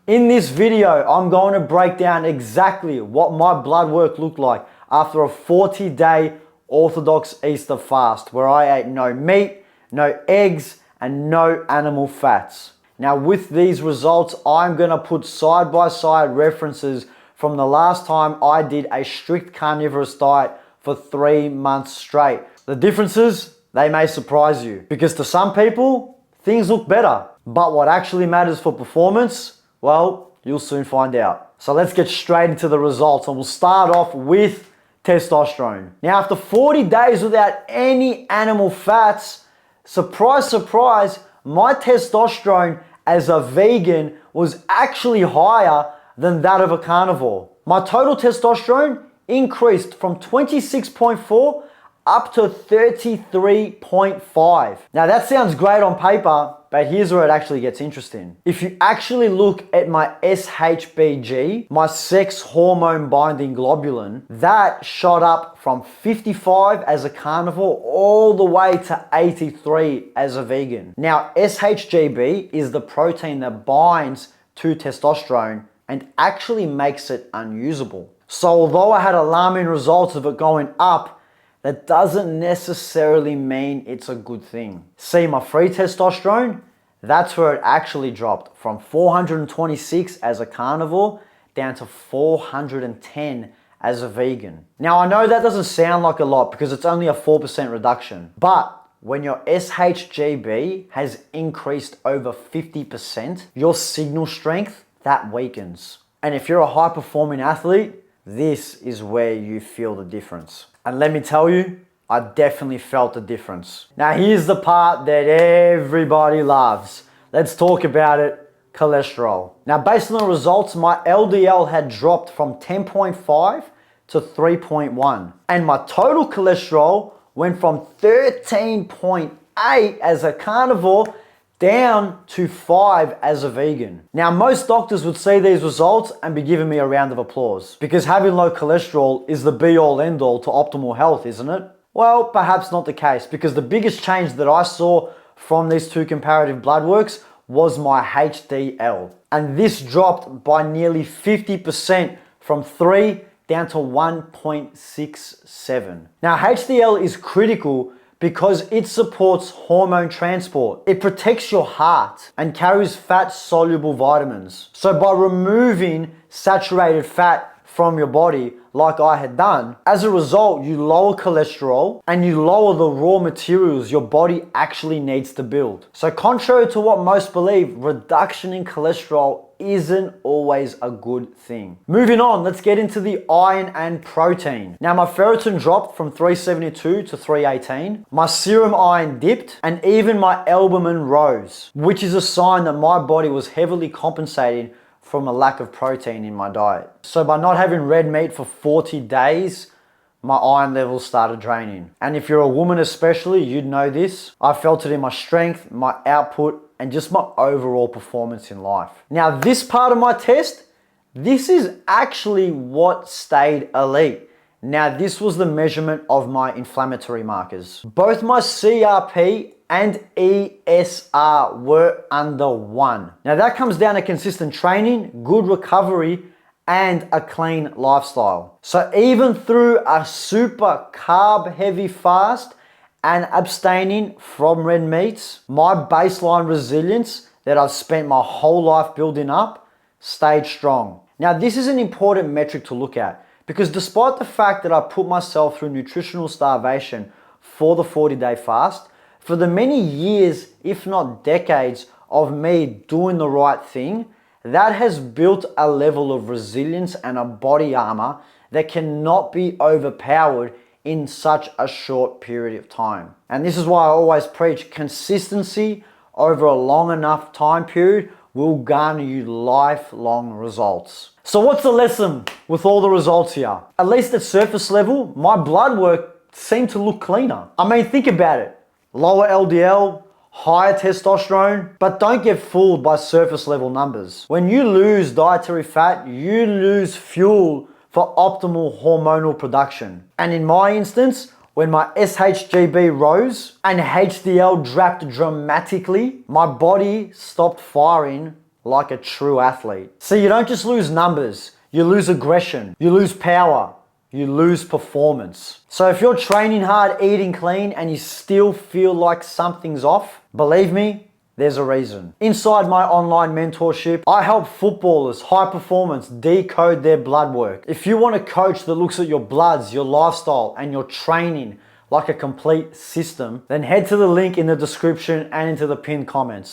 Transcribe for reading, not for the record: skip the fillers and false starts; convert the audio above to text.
In this video, I'm going to break down exactly what my blood work looked like after a 40-day Orthodox Easter fast where I ate no meat, no eggs, and no animal fats. Now with these results, I'm going to put side-by-side references from the last time I did a strict carnivorous diet for 3 months straight. The differences, they may surprise you because to some people, things look better. But what actually matters for performance, well, you'll soon find out. So let's get straight into the results and we'll start off with testosterone. Now after 40 days without any animal fats, surprise, surprise, my testosterone as a vegan was actually higher than that of a carnivore. My total testosterone increased from 26.4 up to 33.5. Now that sounds great on paper, but here's where it actually gets interesting. If you actually look at my SHBG, my sex hormone binding globulin, that shot up from 55 as a carnivore all the way to 83 as a vegan. Now SHGB is the protein that binds to testosterone and actually makes it unusable. So although I had alarming results of it going up, that doesn't necessarily mean it's a good thing. See, my free testosterone, that's where it actually dropped from 426 as a carnivore down to 410 as a vegan. Now I know that doesn't sound like a lot because it's only a 4% reduction, but when your SHGB has increased over 50%, your signal strength, that weakens. And if you're a high performing athlete, this is where you feel the difference. And let me tell you, I definitely felt the difference. Now here's the part that everybody loves. Let's talk about it, cholesterol. Now based on the results, my LDL had dropped from 10.5 to 3.1. And my total cholesterol went from 13.8 as a carnivore down to 5 as a vegan. Now most doctors would see these results and be giving me a round of applause because having low cholesterol is the be all end all to optimal health, isn't it? Well, perhaps not the case because the biggest change that I saw from these two comparative blood works was my HDL. And this dropped by nearly 50% from 3 down to 1.67. Now HDL is critical because it supports hormone transport. It protects your heart and carries fat-soluble vitamins. So by removing saturated fat from your body, like I had done, as a result, you lower cholesterol and you lower the raw materials your body actually needs to build. So contrary to what most believe, reduction in cholesterol isn't always a good thing. Moving on, let's get into the iron and protein. Now my ferritin dropped from 372 to 318. My serum iron dipped and even my albumin rose, which is a sign that my body was heavily compensating from a lack of protein in my diet. So by not having red meat for 40 days, my iron levels started draining. And if you're a woman especially, you'd know this. I felt it in my strength, my output, and just my overall performance in life. Now this part of my test, this is actually what stayed elite. Now this was the measurement of my inflammatory markers. Both my CRP and ESR were under 1. Now that comes down to consistent training, good recovery, and a clean lifestyle. So even through a super carb heavy fast and abstaining from red meats, my baseline resilience that I've spent my whole life building up stayed strong. Now this is an important metric to look at because despite the fact that I put myself through nutritional starvation for the 40-day fast, for the many years, if not decades, of me doing the right thing, that has built a level of resilience and a body armor that cannot be overpowered in such a short period of time. And this is why I always preach consistency over a long enough time period will garner you lifelong results. So what's the lesson with all the results here? At least at surface level, my blood work seemed to look cleaner. I mean, think about it. Lower LDL, higher testosterone, but don't get fooled by surface level numbers. When you lose dietary fat, you lose fuel for optimal hormonal production. And in my instance, when my SHGB rose and HDL dropped dramatically, my body stopped firing like a true athlete. See, you don't just lose numbers, you lose aggression, you lose power, you lose performance. So if you're training hard, eating clean, and you still feel like something's off, believe me, there's a reason. Inside my online mentorship, I help footballers, high performance, decode their blood work. If you want a coach that looks at your bloods, your lifestyle, and your training like a complete system, then head to the link in the description and into the pinned comments.